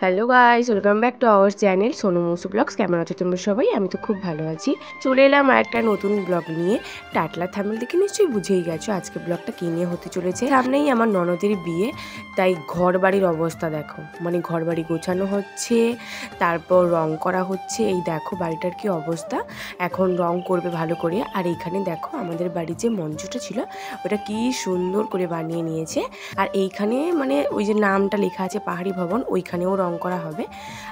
Hello guys, welcome back to our channel Sonu Mousu vlogs. কেমন আছো তোমরা সবাই? আমি তো খুব ভালো আছি। চলে এলাম আর একটা নতুন ব্লগ নিয়ে। টাটলা থাম্বনেল দেখে নিশ্চয়ই বুঝেই গেছো আজকে ব্লগটা কী নিয়ে হতে চলেছে। সামনেই আমার ননদের বিয়ে, তাই ঘর বাড়ির অবস্থা দেখো, মানে ঘর বাড়ি গোছানো হচ্ছে, তারপর রং করা হচ্ছে। এই দেখো বাড়িটার কি অবস্থা, এখন রং করবে ভালো করে। আর এইখানে দেখো আমাদের বাড়ির যে মঞ্চটা ছিল ওটা কি সুন্দর করে বানিয়ে নিয়েছে। আর এইখানে মানে ওই যে নামটা লেখা আছে পাহাড়ি ভবন, ওইখানেও রং করা হবে।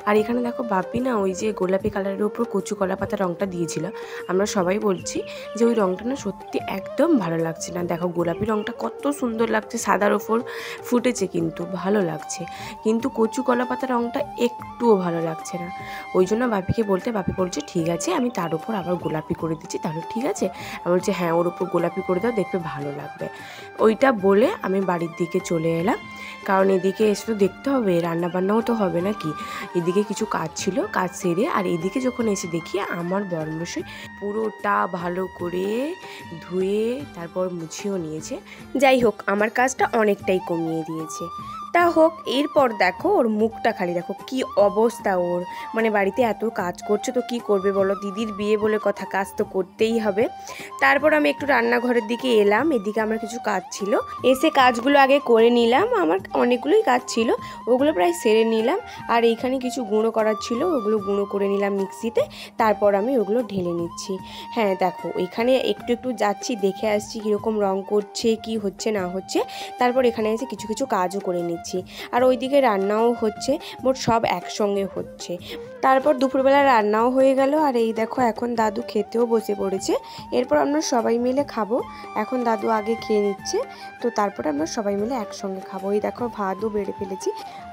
আর এখানে দেখো বাপি না ওই যে গোলাপি কালারের উপর কচু কলা পাতা রংটা দিয়েছিল। আমরা সবাই বলছি যে ওই রংটা না সত্যি একদম ভালো লাগছে না। দেখো গোলাপি রংটা কত সুন্দর লাগছে, সাদার ওপর ফুটেছে কিন্তু ভালো লাগছে, কিন্তু কচু কলা পাতা রংটা একটুও ভালো লাগছে না। ওই জন্য বাপিকে বলতে বাপি বলছে ঠিক আছে আমি তার উপর আবার গোলাপি করে দিচ্ছি, তাহলে ঠিক আছে। আমি বলছি হ্যাঁ ওর উপর গোলাপি করে দাও, দেখবে ভালো লাগবে। ওইটা বলে আমি বাড়ির দিকে চলে এলাম, কারণ এদিকে এসে তো দেখতে হবে, রান্নাবান্নাও তো হবে নাকি। এদিকে কিছু কাজ ছিল, কাজ সেরে আর এদিকে যখন এসে দেখি আমার বরমশাই পুরোটা ভালো করে ধুয়ে তারপর মুছিয়েও নিয়েছে। যাই হোক আমার কাজটা অনেকটাই কমিয়ে দিয়েছে। তা হোক, এরপর দেখো ওর মুখটা খালি দেখো কি অবস্থা ওর, মানে বাড়িতে এত কাজ করছে তো কি করবে বলো, দিদির বিয়ে বলে কথা, কাজ তো করতেই হবে। তারপর আমি একটু রান্নাঘরের দিকে এলাম, এদিকে আমার কিছু কাজ ছিল, এসে কাজগুলো আগে করে নিলাম। আমার অনেকগুলোই কাজ ছিল, ওগুলো প্রায় সেরে নিলাম। আর এইখানে কিছু গুঁড়ো করার ছিল, ওগুলো গুঁড়ো করে নিলাম মিক্সিতে, তারপর আমি ওগুলো ঢেলে নিচ্ছি। হ্যাঁ দেখো এখানে একটু একটু যাচ্ছি, দেখে আসছি কীরকম রং করছে, কি হচ্ছে না হচ্ছে, তারপর এখানে এসে কিছু কিছু কাজও করে নিচ্ছি। আর ওইদিকে রান্নাও হচ্ছে, মোট সব একসঙ্গে হচ্ছে। তারপর দুপুরবেলা রান্নাও হয়ে গেল। আর এই দেখো এখন দাদু খেতেও বসে পড়েছে, এরপর আমরা সবাই মিলে খাবো। এখন দাদু আগে খেয়ে নিচ্ছে, তো তারপরে আমরা সবাই মিলে একসঙ্গে খাবো। এই দেখো ভাতও বেড়ে ফেলেছি।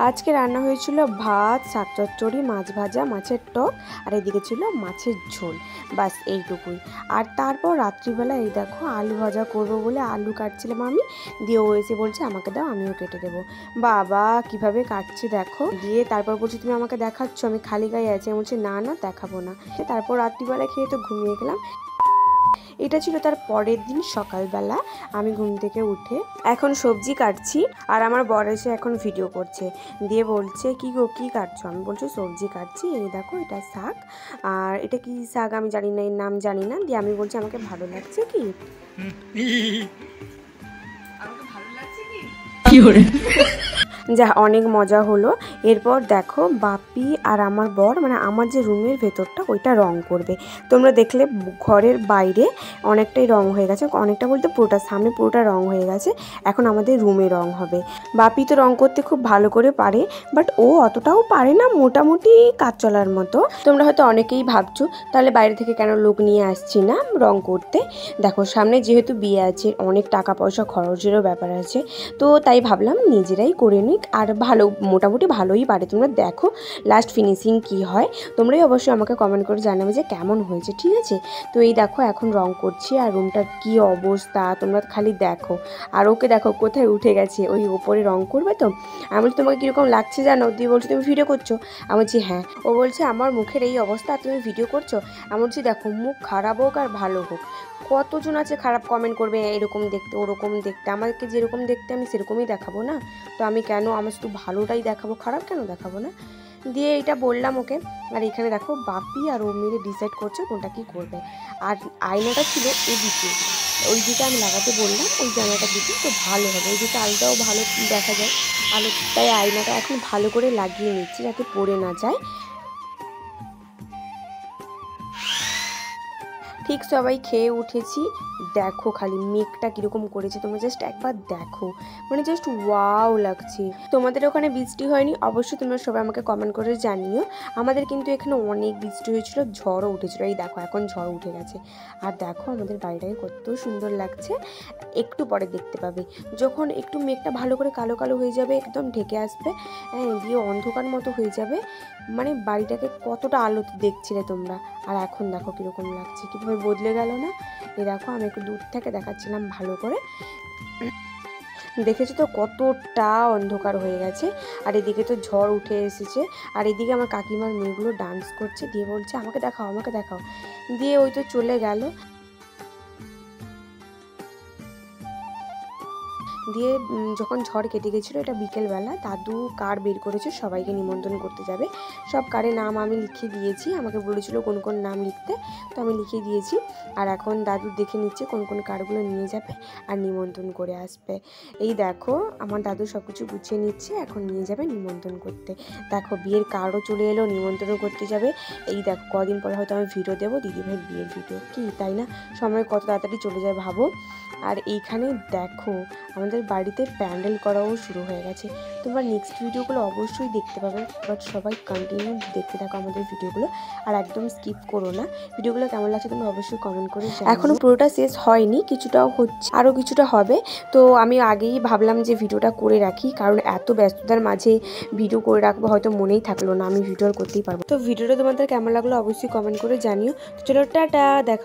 আজকে রান্না হয়েছিল ভাত, শাক চচ্চড়ি, মাছ ভাজা, মাছের টক, আর এদিকে ছিল মাছের ঝোল, বাস এইটুকুই। আর তারপর রাত্রিবেলা এই দেখো আলু ভাজা করবো বলে আলু কাটছিলাম আমি, দিয়ে ও এসে বলছে আমাকে দাও আমিও কেটে দেবো। বাবা কিভাবে কাটছি দেখো, দিয়ে তারপর বলছি তুমি আমাকে দেখাচ্ছ, আমি খালি গায়ে আছি। আমি বলছি না না দেখাবো না। তারপর রাত্রিবেলা খেয়ে তো ঘুমিয়ে গেলাম। এটা ছিল তার পরের দিন সকালবেলা, আমি ঘুম থেকে উঠে এখন সবজি কাটছি। আর আমার বর এসে এখন ভিডিও করছে, দিয়ে বলছে কি গো কি কাটছো? আমি বলছি সবজি কাটছি। এই দেখো এটা শাক, আর এটা কি শাক আমি জানি না, এর নাম জানি না। দিয়ে আমি বলছি আমাকে ভালো লাগছে কি, আমাকে ভালো লাগছে কি যা অনেক মজা হলো। এরপর দেখো বাপি আর আমার বর, মানে আমার যে রুমের ভেতরটা ওইটা রং করবে। তোমরা দেখলে ঘরের বাইরে অনেকটাই রং হয়ে গেছে, অনেকটা বলতে পুরোটা, সামনে পুরোটা রং হয়ে গেছে। এখন আমাদের রুমে রং হবে। বাপি তো রং করতে খুব ভালো করে পারে, বাট ও অতটাও পারে না, মোটামুটি কাজ চলার মতো। তোমরা হয়তো অনেকেই ভাবছো তাহলে বাইরে থেকে কেন লোক নিয়ে আসছি না রং করতে। দেখো সামনে যেহেতু বিয়ে আছে, অনেক টাকা পয়সা খরচেরও ব্যাপার আছে, তো তাই ভাবলাম নিজেরাই করে নিই। আর ভালো, মোটামুটি ভালোই পারে। তোমরা দেখো লাস্ট ফিনিশিং কি হয়, তোমরাই অবশ্যই আমাকে কমেন্ট করে জানাবে যে কেমন হয়েছে, ঠিক আছে। তো এই দেখো এখন রং করছি, আর রুমটার কি অবস্থা তোমরা খালি দেখো। আর ওকে দেখো কোথায় উঠে গেছে, ওই ওপরে রং করবে তো। আমি বলছি তোমাকে কীরকম লাগছে জানো? দিয়ে বলছি তুমি ভিডিও করছো? আমি বলছি হ্যাঁ। ও বলছে আমার মুখের এই অবস্থা তুমি ভিডিও করছো? আমি বলছি দেখো মুখ খারাপ হোক আর ভালো হোক, কতজন আছে খারাপ কমেন্ট করবে, এরকম দেখতে ওরকম দেখতে, আমাকে যেরকম দেখতে আমি সেরকমই দেখাবো না। তো আমি কেন, আমার শুধু ভালোটাই দেখাবো, খারাপ কেন দেখাবো না? দিয়ে এটা বললাম ওকে। আর এখানে দেখো বাপি আর ও মিলে ডিসাইড করছে কোনটা কি করবে। আর আয়নাটা ছিল এদিকে, ওই দিকে আমি লাগাতে বললাম, ওই জায়গাটা দিকে তো ভালো হবে, ওই দিকে আলোটাও ভালো দেখা যায় আলো, তাই আয়নাটা এখন ভালো করে লাগিয়ে নিচ্ছি যাতে পড়ে না যায়। ঠিক সবাই খেয়ে উঠেছি, দেখো খালি মেঘটা কীরকম করেছে, তোমরা জাস্ট একবার দেখো, মানে জাস্ট ওয়াও লাগছে। তোমাদের ওখানে বৃষ্টি হয়নি? অবশ্যই তোমরা সবাই আমাকে কমেন্ট করে জানিও। আমাদের কিন্তু এখানে অনেক বৃষ্টি হয়েছিল, ঝড়ও উঠেছিল। এই দেখো এখন ঝড় উঠে গেছে। আর দেখো আমাদের বাড়িটাকে কত সুন্দর লাগছে, একটু পরে দেখতে পাবে যখন একটু মেঘটা ভালো করে কালো কালো হয়ে যাবে, একদম ঢেকে আসবে, হ্যাঁ, দিয়ে অন্ধকার মতো হয়ে যাবে, মানে বাড়িটাকে কতটা আলোতে দেখছিলে তোমরা। আর এখন দেখো কীরকম লাগছে, কীভাবে বদলে গেল না। এই দেখো আমি একটু দূর থেকে দেখাচ্ছিলাম ভালো করে, দেখেছো তো কতটা অন্ধকার হয়ে গেছে। আর এদিকে তো ঝড় উঠে এসেছে। আর এদিকে আমার কাকিমার মেয়েগুলো ডান্স করছে, দিয়ে বলছে আমাকে দেখাও আমাকে দেখাও, দিয়ে ওই তো চলে গেল। দিয়ে যখন ঝড় কেটে গেছিলো, এটা বিকেলবেলা, দাদু কার্ড বের করেছে, সবাইকে নিমন্ত্রণ করতে যাবে। সব কার্ডের নাম আমি লিখে দিয়েছি, আমাকে বলেছিল কোন কোন নাম লিখতে, তো আমি লিখে দিয়েছি। আর এখন দাদু দেখে নিচ্ছে কোন কোন কার্ডগুলো নিয়ে যাবে আর নিমন্ত্রণ করে আসবে। এই দেখো আমার দাদু সব কিছু গুছিয়ে নিচ্ছে, এখন নিয়ে যাবে নিমন্ত্রণ করতে। দেখো বিয়ের কার্ডও চলে এলো, নিমন্ত্রণ করতে যাবে। এই দেখো কদিন পরে হয়তো আমি ভিডিও দেবো, দিদিভাইয়ের বিয়ের ভিডিও, কি তাই না? সময় কত তাড়াতাড়ি চলে যায় ভাবো। আর এইখানে দেখো আমাদের বাড়িতে প্যান্ডেল করাও শুরু হয়ে গেছে। তোমরা নেক্সট ভিডিওগুলো অবশ্যই দেখতে পাবে, বাট সবাই কন্টিনিউ দেখতে থাকো আমাদের ভিডিওগুলো, আর একদম স্কিপ করো না। ভিডিওগুলো কেমন লাগছে তোমরা অবশ্যই কমেন্ট করে জানাও। এখনো পুরোটা শেষ হয়নি, কিছুটাও হচ্ছে, আরও কিছুটা হবে। তো আমি আগেই ভাবলাম যে ভিডিওটা করে রাখি, কারণ এত ব্যস্ততার মাঝে ভিডিও করে রাখবো হয়তো মনেই থাকলো না, আমি ভিডিও করতেই পারবো। তো ভিডিওটা তোমাদের কেমন লাগলো অবশ্যই কমেন্ট করে জানিও। চলো টাটা, দেখা।